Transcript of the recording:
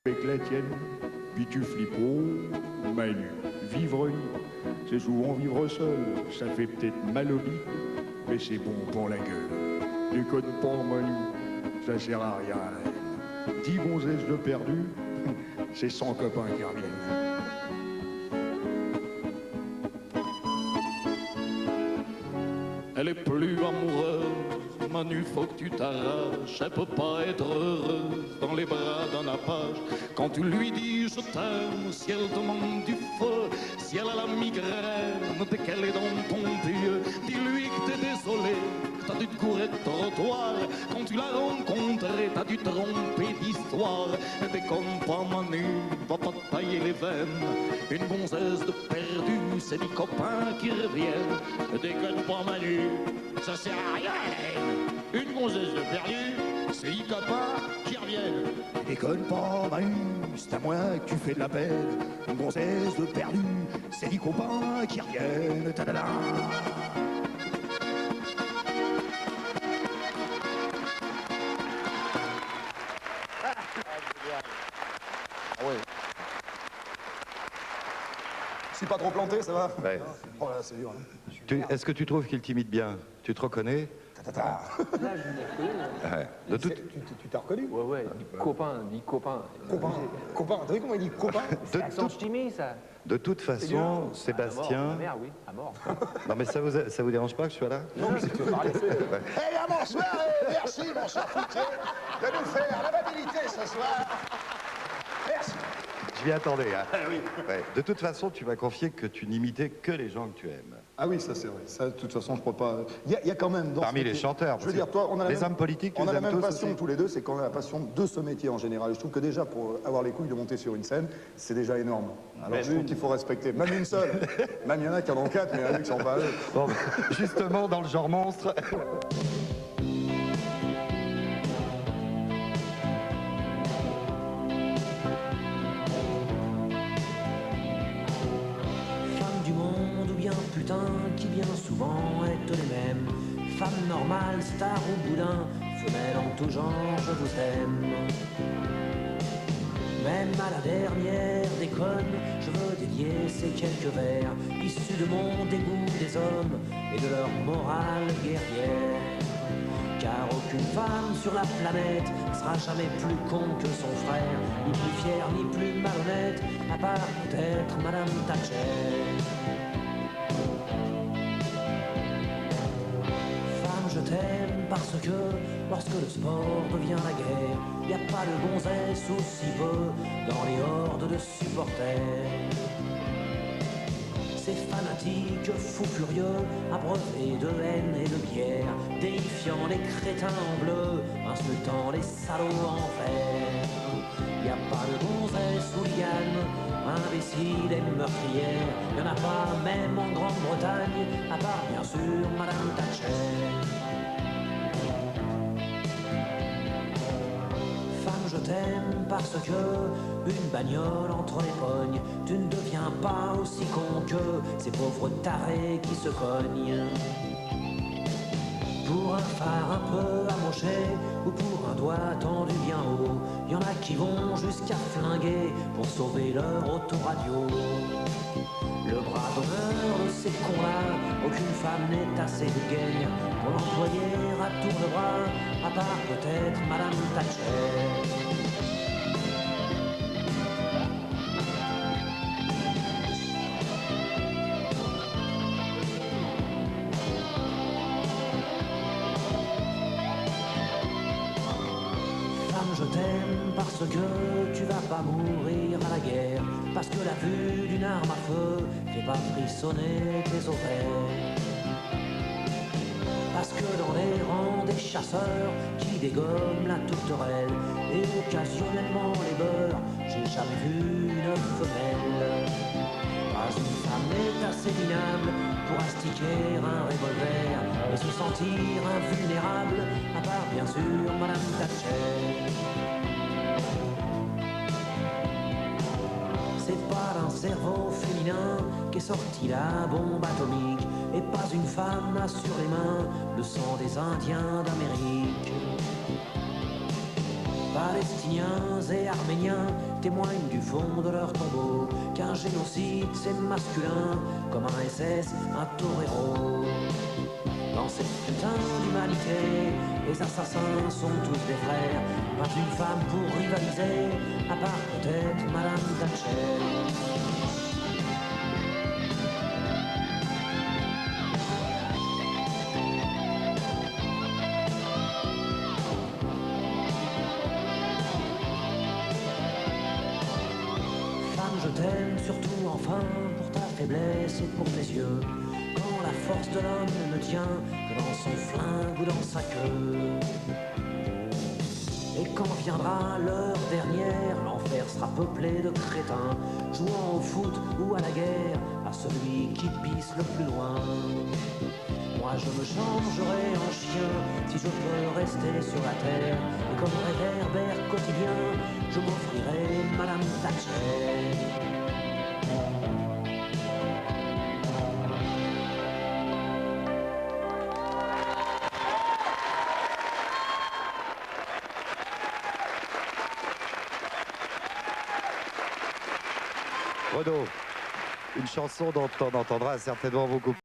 avec la tienne, puis tu flippes, oh, Manu, vivre nu, c'est souvent vivre seul, ça fait peut-être mal au bide, mais c'est bon pour la gueule. Déconne pas, Manu, ça sert à rien. 10 gonzesses de perdu, c'est 100 copains qui reviennent. Elle est plus amoureuse, Manu, faut que tu t'arraches. Elle peut pas être heureuse dans les bras d'un apache. Quand tu lui dis je t'aime, si elle demande du feu, si elle a la migraine dès qu'elle est dans ton pieu, dis-lui que t'es désolé, que t'as dû te courir de trottoir. Quand tu l'as rencontrée, t'as dû te tromper d'histoire. Déconne pas, Manu, va pas te tailler les veines. Une gonzesse de perdu, c'est des copains qui reviennent. Déconne pas, Manu, ça sert à rien. Une gonzesse de perdu, c'est des copains qui reviennent. Déconne pas, Manu, c'est à moi que tu fais de la peine. Une gonzesse de perdu, c'est des copains qui reviennent. Ta-da-da. Si pas trop planté, ça va? Ouais. Oh là, c'est dur. Hein. Est-ce que tu trouves qu'il timide bien? Tu te reconnais? Ta-ta-ta. Là, je l'ai reconnu. Ouais. De toute... Tu t'as reconnu? Ouais, dit copain, dit copain. Copain, t'as vu comment il dit copain? C'est l'accent ch'timé, ça. De toute façon, À Sébastien... mort, mère, oui, à mort. Non mais ça vous dérange pas que je sois là? Non, mais si tu veux parler, c'est... Eh bien, bonsoir et merci, mon cher Fouquier, de nous faire l'amabilité ce soir. Merci. Je m'y attendais, hein. Ouais. De toute façon, tu m'as confié que tu n'imitais que les gens que tu aimes. Ah oui, ça c'est vrai. Ça, de toute façon, je crois pas... Il y a quand même... Dans Parmi ce les métier- chanteurs. Je veux dire, toi, on a la les même... hommes politiques, tu On a les la aimes même tous passion aussi tous les deux, c'est qu'on a la passion de ce métier en général. Et je trouve que déjà, pour avoir les couilles de monter sur une scène, c'est déjà énorme. Alors je trouve qu'il faut respecter. Même une seule. Même il y en a qui en ont 4, mais il y en a qui sont pas eux. Bon, justement, dans le genre monstre... Femmes du monde ou bien putain qui bien souvent est les mêmes. Femmes normales, stars ou boudin, femelles en tout genre, je vous aime. Même à la dernière déconne, je veux dédier ces quelques vers issus de mon dégoût des hommes et de leur morale guerrière. Car aucune femme sur la planète sera jamais plus con que son frère, ni plus fière, ni plus malhonnête, à part peut-être Madame Thatcher. Femme, je t'aime parce que lorsque le sport devient la guerre, y a pas de gonzesse aussi peu dans les hordes de supporters. Ces fanatiques fous furieux, abreuvés de haine et de bière, déifiant les crétins en bleu, insultant les salauds en vert. Y a pas de gonzesse hooligan, imbécile et meurtrière, y'en a pas même en Grande-Bretagne, à part bien sûr Madame Thatcher. Femme, je t'aime parce que une bagnole entre les pognes, tu ne deviens pas aussi con que ces pauvres tarés qui se cognent. Pour un phare un peu amoché ou pour un doigt tendu bien haut, y en a qui vont jusqu'à flinguer pour sauver leur autoradio. Le bras d'honneur de ces cons-là, aucune femme n'est assez gaine pour l'employer à tour de bras, à part peut-être Madame Thatcher. Je t'aime parce que tu vas pas mourir à la guerre, parce que la vue d'une arme à feu fait pas frissonner tes ovaires. Parce que dans les rangs des chasseurs qui dégomment la tourterelle et occasionnellement les beurres, j'ai jamais vu une femelle. Pas une femme n'est assez minable pour astiquer un revolver et se sentir invulnérable, à part bien sûr Madame Thatcher. C'est pas d'un cerveau féminin qu'est sortie la bombe atomique, et pas une femme n'a sur les mains le sang des Indiens d'Amérique. Palestiniens et Arméniens témoignent du fond de leur tombeau qu'un génocide c'est masculin, comme un SS, un torero. Dans cette putain d'humanité, les assassins sont tous des frères, pas une femme pour rivaliser, à part peut-être Madame Thatcher. Je t'aime surtout enfin pour ta faiblesse et pour tes yeux. Quand la force de l'homme ne tient que dans son flingue ou dans sa queue. Et quand viendra l'heure dernière, l'enfer sera peuplé de crétins, jouant au foot ou à la guerre, à celui qui pisse le plus loin. Moi je me changerai en chien si je peux rester sur la terre. Et comme réverbère quotidien, je m'offrirai Madame Thatcher. Renaud, une chanson dont on entendra certainement beaucoup